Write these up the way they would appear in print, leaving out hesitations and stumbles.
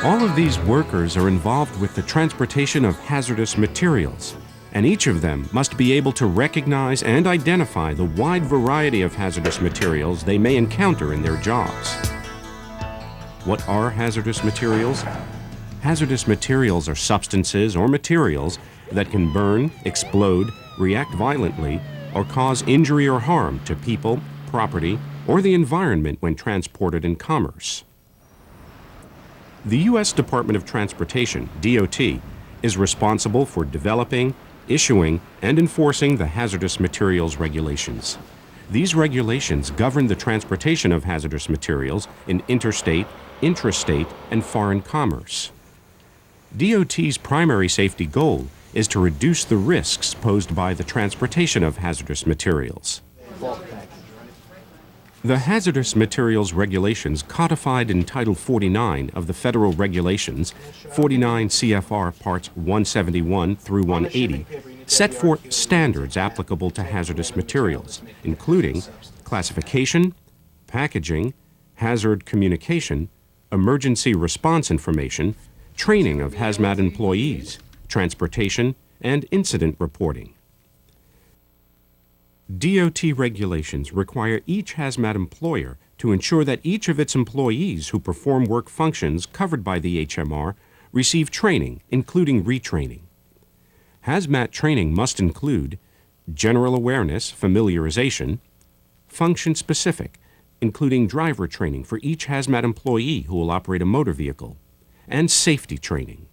All of these workers are involved with the transportation of hazardous materials, and each of them must be able to recognize and identify the wide variety of hazardous materials they may encounter in their jobs. What are hazardous materials? Hazardous materials are substances or materials that can burn, explode, react violently, or cause injury or harm to people, property, or the environment when transported in commerce. The U.S. Department of Transportation, DOT, is responsible for developing, issuing, and enforcing the hazardous materials regulations. These regulations govern the transportation of hazardous materials in interstate, intrastate, and foreign commerce. DOT's primary safety goal is to reduce the risks posed by the transportation of hazardous materials. The Hazardous Materials Regulations codified in Title 49 of the Federal Regulations, 49 CFR Parts 171 through 180, set forth standards applicable to hazardous materials, including classification, packaging, hazard communication, emergency response information, training of hazmat employees, transportation, and incident reporting. DOT regulations require each hazmat employer to ensure that each of its employees who perform work functions covered by the HMR receive training, including retraining. Hazmat training must include general awareness, familiarization, function-specific, including driver training for each hazmat employee who will operate a motor vehicle, and safety training.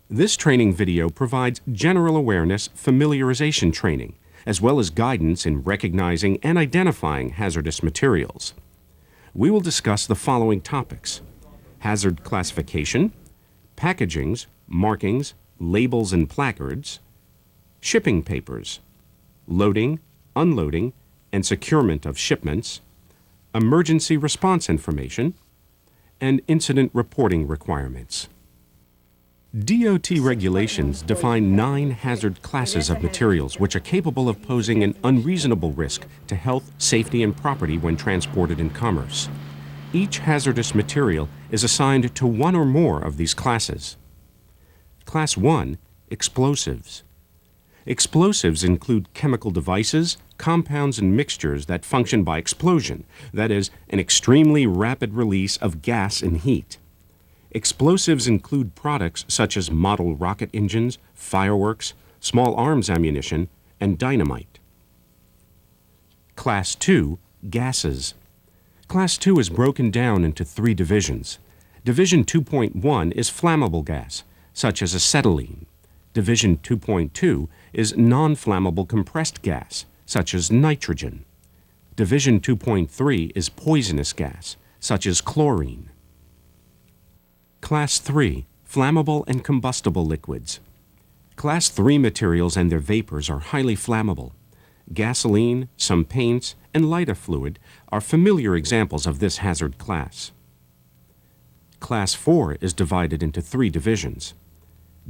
This training video provides general awareness, familiarization training, as well as guidance in recognizing and identifying hazardous materials. We will discuss the following topics: hazard classification, packagings, markings, labels and placards, shipping papers, loading, unloading, and securement of shipments, emergency response information, and incident reporting requirements. DOT regulations define 9 hazard classes of materials which are capable of posing an unreasonable risk to health, safety, and property when transported in commerce. Each hazardous material is assigned to one or more of these classes. Class 1, explosives. Explosives include chemical devices, compounds, and mixtures that function by explosion, that is, an extremely rapid release of gas and heat. Explosives include products such as model rocket engines, fireworks, small arms ammunition, and dynamite. Class 2, gases. Class 2 is broken down into 3 divisions. Division 2.1 is flammable gas, such as acetylene. Division 2.2 is non-flammable compressed gas, such as nitrogen. Division 2.3 is poisonous gas, such as chlorine. Class 3, flammable and combustible liquids. Class 3 materials and their vapors are highly flammable. Gasoline, some paints, and lighter fluid are familiar examples of this hazard class. Class 4 is divided into 3 divisions.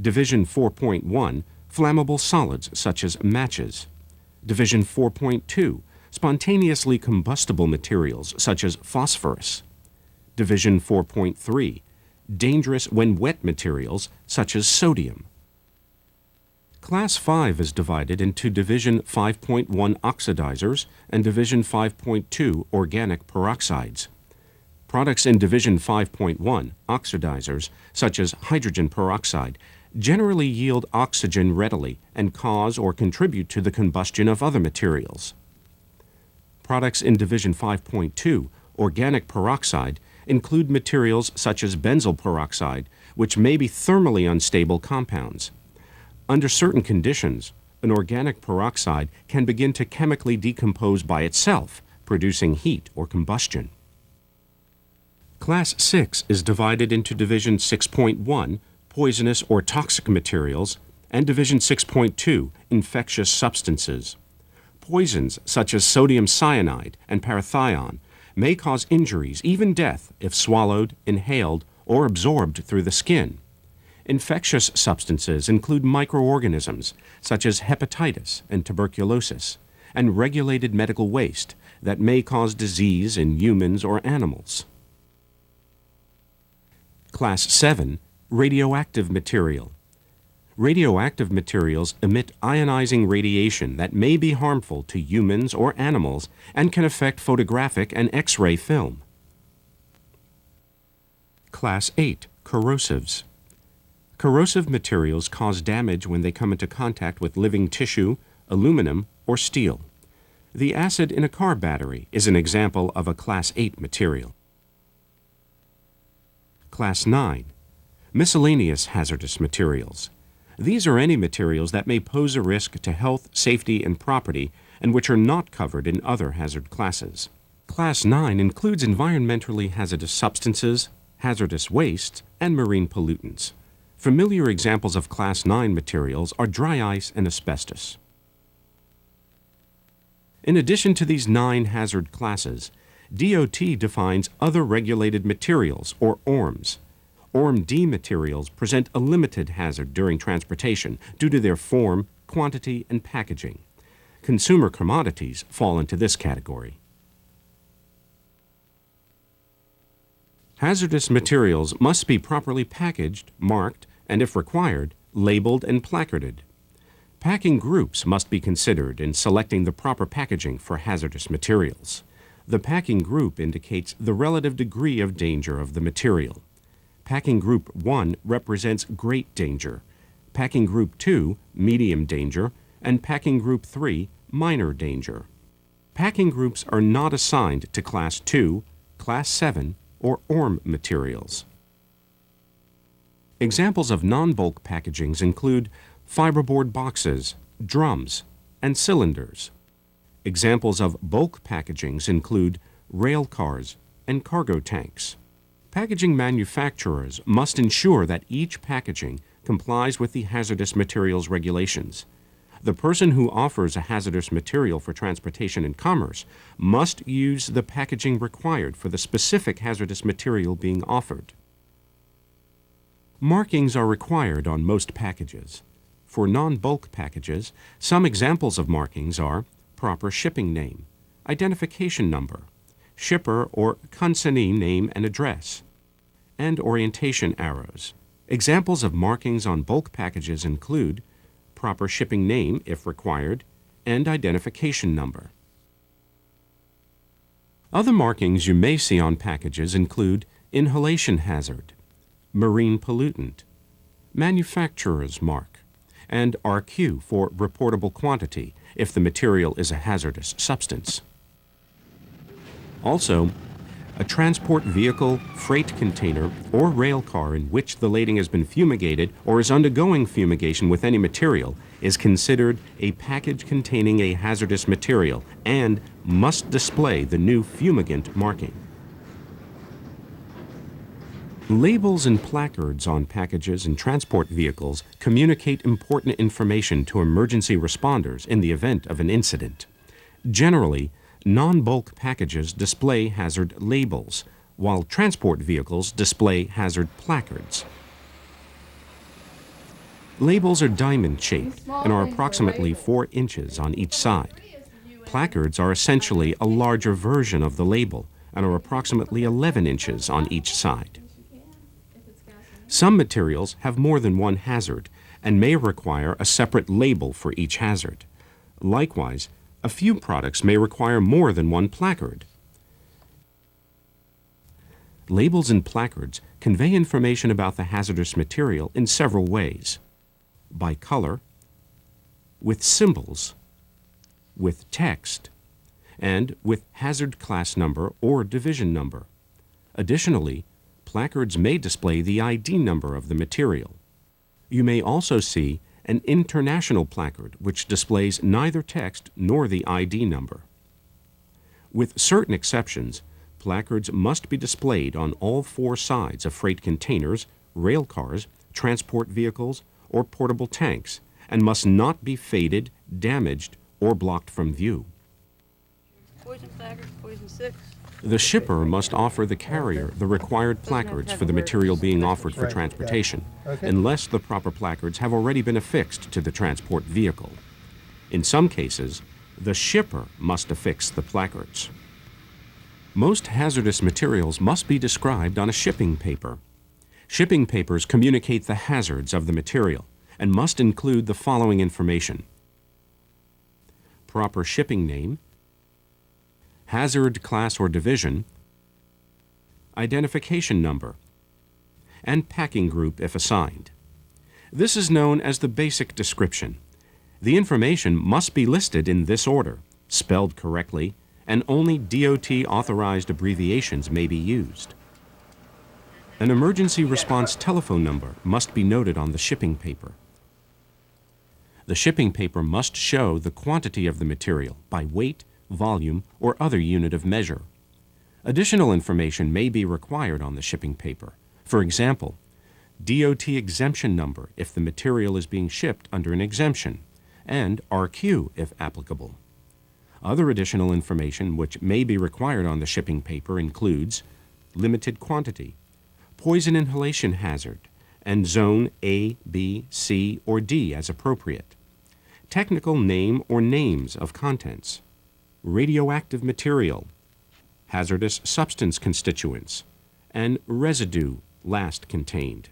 Division 4.1, flammable solids such as matches. Division 4.2, spontaneously combustible materials such as phosphorus. Division 4.3, dangerous when wet materials such as sodium. Class 5 is divided into Division 5.1 oxidizers and Division 5.2 organic peroxides. Products in Division 5.1 oxidizers, such as hydrogen peroxide, generally yield oxygen readily and cause or contribute to the combustion of other materials. Products in Division 5.2 organic peroxide include materials such as benzyl peroxide, which may be thermally unstable compounds. Under certain conditions, an organic peroxide can begin to chemically decompose by itself, producing heat or combustion. Class 6 is divided into Division 6.1, poisonous or toxic materials, and Division 6.2, infectious substances. Poisons such as sodium cyanide and parathion may cause injuries, even death, if swallowed, inhaled, or absorbed through the skin. Infectious substances include microorganisms, such as hepatitis and tuberculosis, and regulated medical waste that may cause disease in humans or animals. Class 7, radioactive material. Radioactive materials emit ionizing radiation that may be harmful to humans or animals and can affect photographic and X-ray film. Class 8, corrosives. Corrosive materials cause damage when they come into contact with living tissue, aluminum, or steel. The acid in a car battery is an example of a Class 8 material. Class 9, miscellaneous hazardous materials. These are any materials that may pose a risk to health, safety, and property, and which are not covered in other hazard classes. Class 9 includes environmentally hazardous substances, hazardous wastes, and marine pollutants. Familiar examples of Class 9 materials are dry ice and asbestos. In addition to these 9 hazard classes, DOT defines other regulated materials, or ORMs. ORM-D materials present a limited hazard during transportation due to their form, quantity, and packaging. Consumer commodities fall into this category. Hazardous materials must be properly packaged, marked, and if required, labeled and placarded. Packing groups must be considered in selecting the proper packaging for hazardous materials. The packing group indicates the relative degree of danger of the material. Packing Group 1 represents great danger, Packing Group 2, medium danger, and Packing Group 3, minor danger. Packing groups are not assigned to Class 2, Class 7, or ORM materials. Examples of non-bulk packagings include fiberboard boxes, drums, and cylinders. Examples of bulk packagings include rail cars and cargo tanks. Packaging manufacturers must ensure that each packaging complies with the hazardous materials regulations. The person who offers a hazardous material for transportation and commerce must use the packaging required for the specific hazardous material being offered. Markings are required on most packages. For non-bulk packages, some examples of markings are proper shipping name, identification number, shipper or consignee name and address, and orientation arrows. Examples of markings on bulk packages include proper shipping name, if required, and identification number. Other markings you may see on packages include inhalation hazard, marine pollutant, manufacturer's mark, and RQ for reportable quantity if the material is a hazardous substance. Also, a transport vehicle, freight container, or rail car in which the lading has been fumigated or is undergoing fumigation with any material is considered a package containing a hazardous material and must display the new fumigant marking. Labels and placards on packages and transport vehicles communicate important information to emergency responders in the event of an incident. Generally, non-bulk packages display hazard labels, while transport vehicles display hazard placards. Labels are diamond-shaped and are approximately 4 inches on each side. Placards are essentially a larger version of the label and are approximately 11 inches on each side. Some materials have more than one hazard and may require a separate label for each hazard. Likewise, a few products may require more than one placard. Labels and placards convey information about the hazardous material in several ways: by color, with symbols, with text, and with hazard class number or division number. Additionally, placards may display the ID number of the material. You may also see an international placard which displays neither text nor the ID number. With certain exceptions, placards must be displayed on all 4 sides of freight containers, rail cars, transport vehicles, or portable tanks, and must not be faded, damaged, or blocked from view. Poison placard, poison 6. The shipper must offer the carrier the required placards for the material being offered for transportation, unless the proper placards have already been affixed to the transport vehicle. In some cases, the shipper must affix the placards. Most hazardous materials must be described on a shipping paper. Shipping papers communicate the hazards of the material and must include the following information: proper shipping name, hazard class or division, identification number, and packing group if assigned. This is known as the basic description. The information must be listed in this order, spelled correctly, and only DOT-authorized abbreviations may be used. An emergency response telephone number must be noted on the shipping paper. The shipping paper must show the quantity of the material by weight, volume, or other unit of measure. Additional information may be required on the shipping paper. For example, DOT exemption number if the material is being shipped under an exemption, and RQ if applicable. Other additional information which may be required on the shipping paper includes limited quantity, poison inhalation hazard, and zone A, B, C, or D as appropriate, technical name or names of contents, radioactive material, hazardous substance constituents, and residue last contained.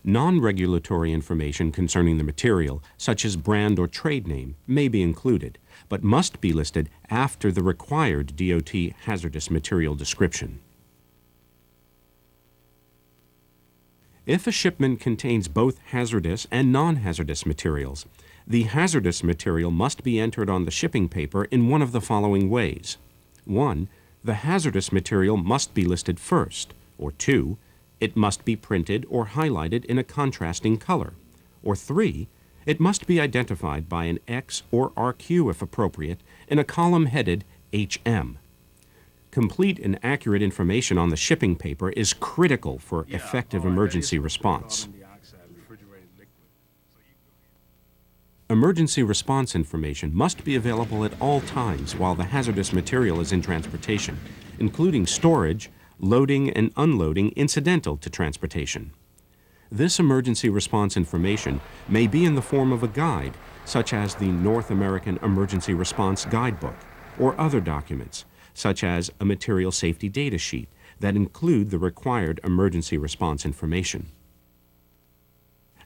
Non-regulatory information concerning the material, such as brand or trade name, may be included, but must be listed after the required DOT hazardous material description. If a shipment contains both hazardous and non-hazardous materials, the hazardous material must be entered on the shipping paper in one of the following ways. 1. The hazardous material must be listed first, or 2. It must be printed or highlighted in a contrasting color, or 3. It must be identified by an X or RQ if appropriate in a column headed HM. Complete and accurate information on the shipping paper is critical for effective emergency response. Emergency response information must be available at all times while the hazardous material is in transportation, including storage, loading, and unloading incidental to transportation. This emergency response information may be in the form of a guide, such as the North American Emergency Response Guidebook, or other documents, such as a material safety data sheet that include the required emergency response information.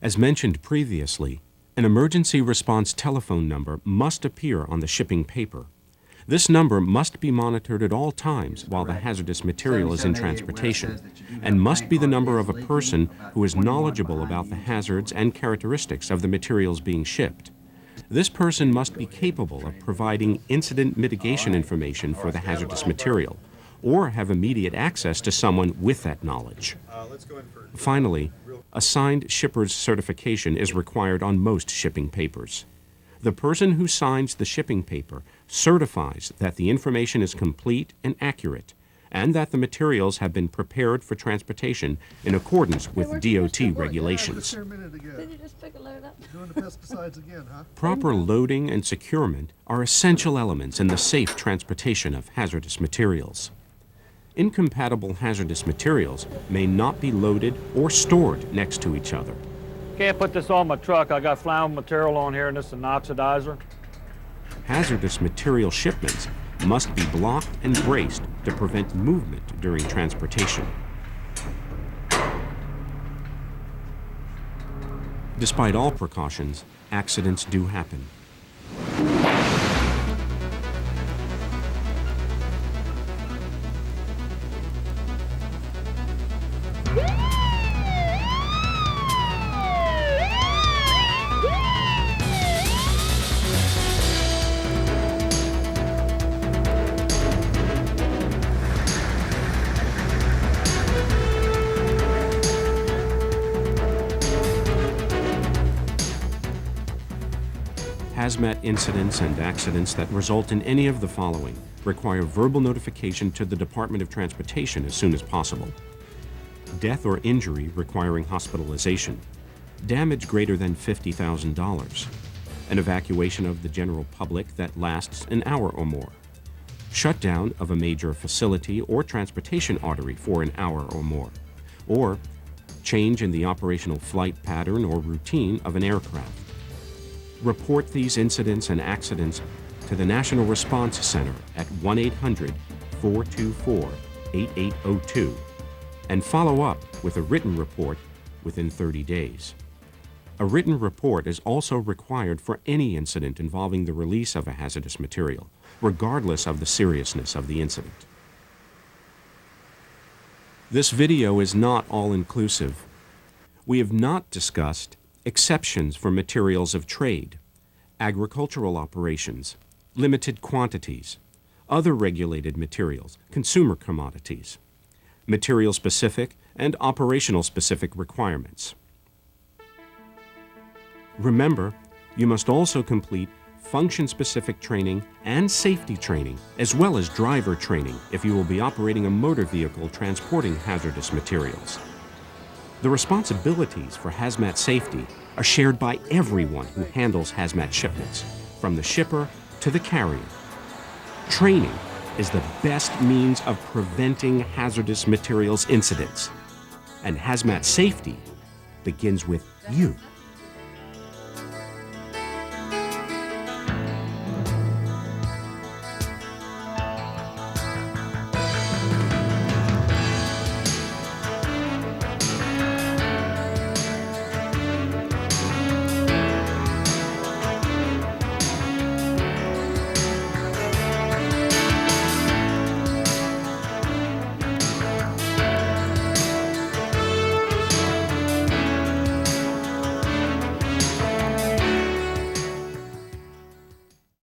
As mentioned previously, an emergency response telephone number must appear on the shipping paper. This number must be monitored at all times while the hazardous material is in transportation, and must be the number of a person who is knowledgeable about the hazards and characteristics of the materials being shipped. This person must be capable of providing incident mitigation information for the hazardous material, or have immediate access to someone with that knowledge. Finally, a signed shipper's certification is required on most shipping papers. The person who signs the shipping paper certifies that the information is complete and accurate, and that the materials have been prepared for transportation in accordance with DOT regulations. Did you just pick a load up? Doing the pesticides again, huh? Proper loading and securement are essential elements in the safe transportation of hazardous materials. Incompatible hazardous materials may not be loaded or stored next to each other. Can't put this on my truck. I got flammable material on here and this is an oxidizer. Hazardous material shipments must be blocked and braced to prevent movement during transportation. Despite all precautions, accidents do happen. Hazmat incidents and accidents that result in any of the following require verbal notification to the Department of Transportation as soon as possible. Death or injury requiring hospitalization. Damage greater than $50,000. An evacuation of the general public that lasts an hour or more. Shutdown of a major facility or transportation artery for an hour or more. Or change in the operational flight pattern or routine of an aircraft. Report these incidents and accidents to the National Response Center at 1-800-424-8802 and follow up with a written report within 30 days. A written report is also required for any incident involving the release of a hazardous material, regardless of the seriousness of the incident. This video is not all-inclusive. We have not discussed exceptions for materials of trade, agricultural operations, limited quantities, other regulated materials, consumer commodities, material-specific and operational-specific requirements. Remember, you must also complete function-specific training and safety training, as well as driver training if you will be operating a motor vehicle transporting hazardous materials. The responsibilities for hazmat safety are shared by everyone who handles hazmat shipments, from the shipper to the carrier. Training is the best means of preventing hazardous materials incidents, and hazmat safety begins with you.